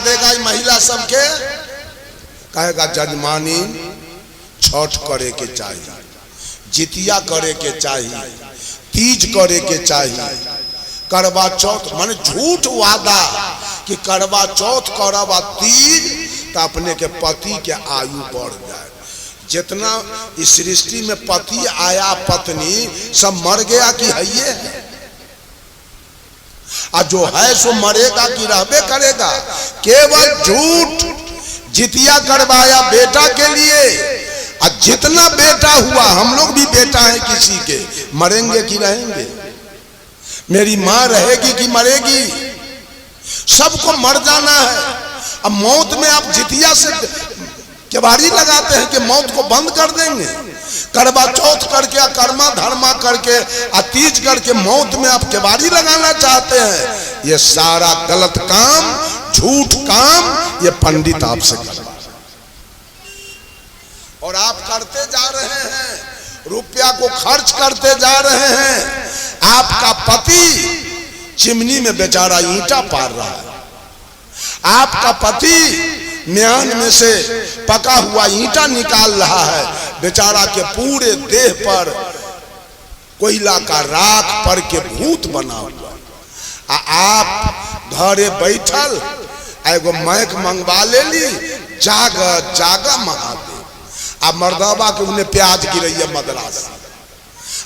देगा महिला सबके, कहेगा जजमानी छठ करे के चाहिए, जितिया करे के चाहिए, तीज करे के चाहिए, करवा चौथ माने झूठ वादा कि करवा चौथ करब आ तीज तो अपने के पति के आयु बढ़ जाए। जितना इस सृष्टि में पति आया पत्नी सब मर गया कि है ये है, और जो है सो मरेगा कि रहबे करेगा। केवल झूठ जितिया करवाया बेटा के लिए, और जितना बेटा हुआ, हम लोग भी बेटा है किसी के, मरेंगे कि रहेंगे? मेरी माँ रहेगी कि मरेगी? सबको मर जाना है। अब मौत में आप जितिया से केवाड़ी लगाते हैं कि मौत को बंद कर देंगे। करवा चौथ करके, कर्मा धर्मा करके, तीज करके मौत में आप केवाड़ी लगाना चाहते हैं। ये सारा गलत काम, झूठ काम, ये पंडित आपसे करवा और आप करते जा रहे हैं, रुपया को खर्च करते जा रहे हैं। आपका पति चिमनी में बेचारा ईंटा पार रहा है, आपका पति म्यान में से पका हुआ ईंटा निकाल रहा है, बेचारा के पूरे देह पर कोयला का राख पर के भूत बना हुआ। आप घरे बैठल एगो मैक मंगवा ले ली, जाग जाग महादेव। आ मर्दाबा के उन्हें प्याज गिरैया मद्रास,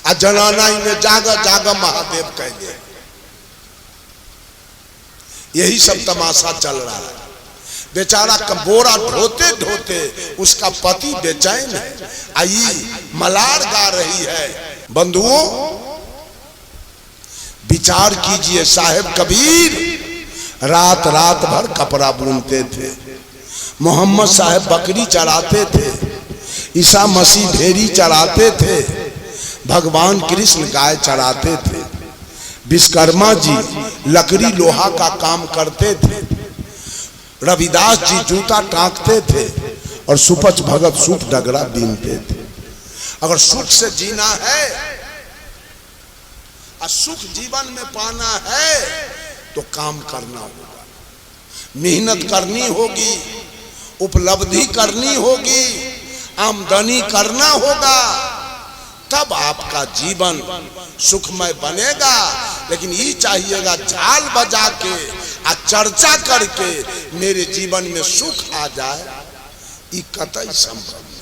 आ जनाना इन्हें जाग जाग महादेव कह दे। यही सब तमाशा चल रहा है। बेचारा बोरा ढोते ढोते उसका पति बेचैन है, आई मलार गा रही है। बंधुओं विचार कीजिए, साहेब कबीर रात रात भर कपड़ा बुनते थे, मोहम्मद साहब बकरी चराते थे, ईसा मसीह भेड़ी चराते थे, भगवान कृष्ण गाय चराते थे, विश्वकर्मा जी लकड़ी लोहा का काम करते थे, रविदास जी जूता टांकते थे, और सुपच भगत सूप डगरा बीनते थे। अगर सुख से जीना है और सुख जीवन में पाना है तो काम करना होगा, मेहनत करनी होगी, उपलब्धि करनी होगी, आमदनी करना होगा, तब आपका जीवन सुखमय बनेगा। लेकिन ये चाहिएगा झाल बजा के आ चर्चा करके मेरे जीवन में सुख आ जाए, ये कतई संभव नहीं।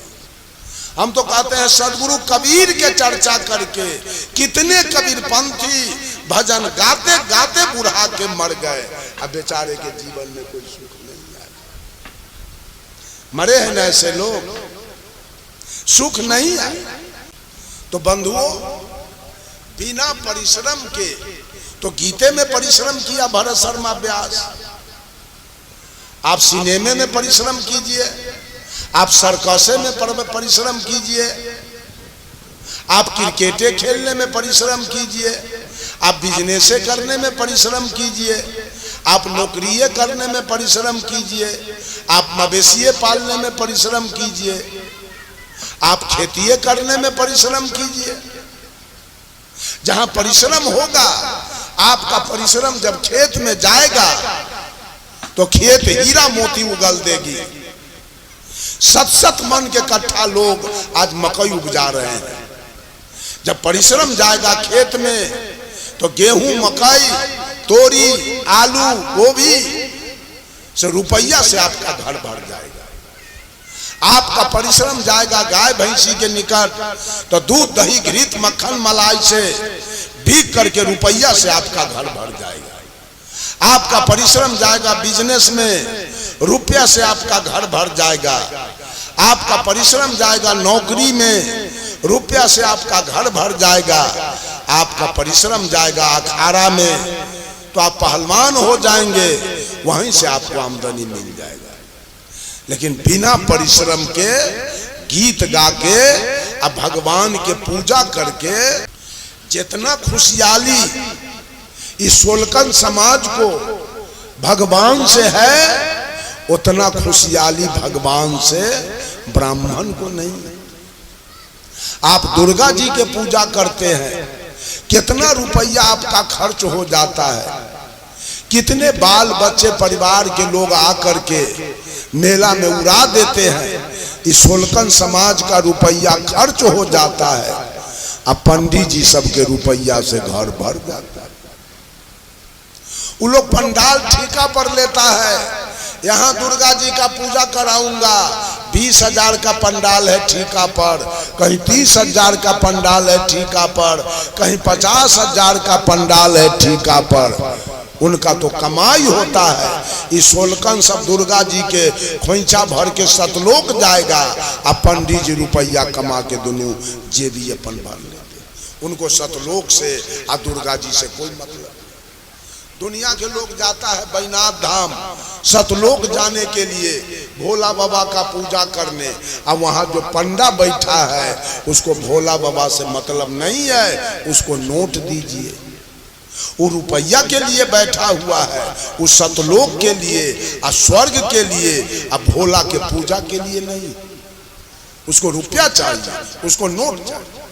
हम तो कहते हैं सदगुरु कबीर के चर्चा करके कितने कबीर पंथी भजन गाते गाते बुढ़ा के मर गए, अब बेचारे के जीवन में कोई सुख नहीं आया। मरे हैं न ऐसे लोग, सुख नहीं आया। तो बंधुओं बिना परिश्रम के, तो गीते में परिश्रम किया भरत शर्मा व्यास, आप सिनेमे में परिश्रम कीजिए, आप सर्कसे में परिश्रम कीजिए, आप क्रिकेटे खेलने में परिश्रम कीजिए, आप बिजनेसे करने में परिश्रम कीजिए, आप नौकरिये करने में परिश्रम कीजिए, आप मवेशिये पालने में परिश्रम कीजिए, आप खेतिये करने में परिश्रम कीजिए। जहां परिश्रम होगा, आपका परिश्रम जब खेत में जाएगा तो खेत हीरा मोती उगल देगी। सत सत मन के कट्ठा लोग आज मकई उपजा रहे हैं। जब परिश्रम जाएगा खेत में तो गेहूं, मकई, तोरी, आलू, गोभी से रुपया से आपका घर भर जाएगा। आपका परिश्रम जाएगा गाय भैंसी के निकट तो दूध दही घृत मक्खन मलाई से बिक करके रुपया से आपका घर भर जाएगा। आपका परिश्रम जाएगा बिजनेस में, रुपया से आपका घर भर जाएगा। आपका परिश्रम जाएगा नौकरी में, रुपया से आपका घर भर जाएगा। आपका परिश्रम जाएगा अखाड़ा में तो आप पहलवान हो जाएंगे, वहीं से आपको आमदनी मिल जाएगा। लेकिन बिना परिश्रम के गीत गा के अब भगवान के पूजा करके जितना खुशहाली इस सोलकन समाज को भगवान से है, उतना खुशहाली भगवान से ब्राह्मण को नहीं। आप दुर्गा जी के पूजा करते हैं, कितना रुपया आपका खर्च हो जाता है। कितने बाल बच्चे परिवार के लोग आकर के मेला में उड़ा देते हैं। इस सोलकन समाज का रुपया खर्च हो जाता है, अब पंडित जी सबके रुपया से घर भर जाता है। वो लोग पंडाल ठेका पर लेता है, यहाँ दुर्गा जी का पूजा कराऊंगा, 20,000 का पंडाल है ठेका पर, कहीं 30,000 का पंडाल है ठेका पर, कहीं 50,000 का पंडाल है ठेका पर। उनका तो कमाई होता है। इस सोलकन सब दुर्गा जी के खोइछा भर के सतलोक जाएगा, अब पंडित जी रुपया कमा के दोनों जेबी अपन भर लेते। उनको सतलोक से और दुर्गा जी से कोई मतलब। दुनिया के लोग जाता है बैनाथ धाम सतलोक जाने के लिए, भोला बाबा का पूजा करने, अब वहाँ जो पंडा बैठा है उसको भोला बाबा से मतलब नहीं है, उसको नोट दीजिए। वो रुपया के लिए बैठा हुआ है, उस सतलोक के लिए और स्वर्ग के लिए, अब भोला के पूजा के लिए नहीं। उसको रुपया चाहिए, उसको नोट चाहिए।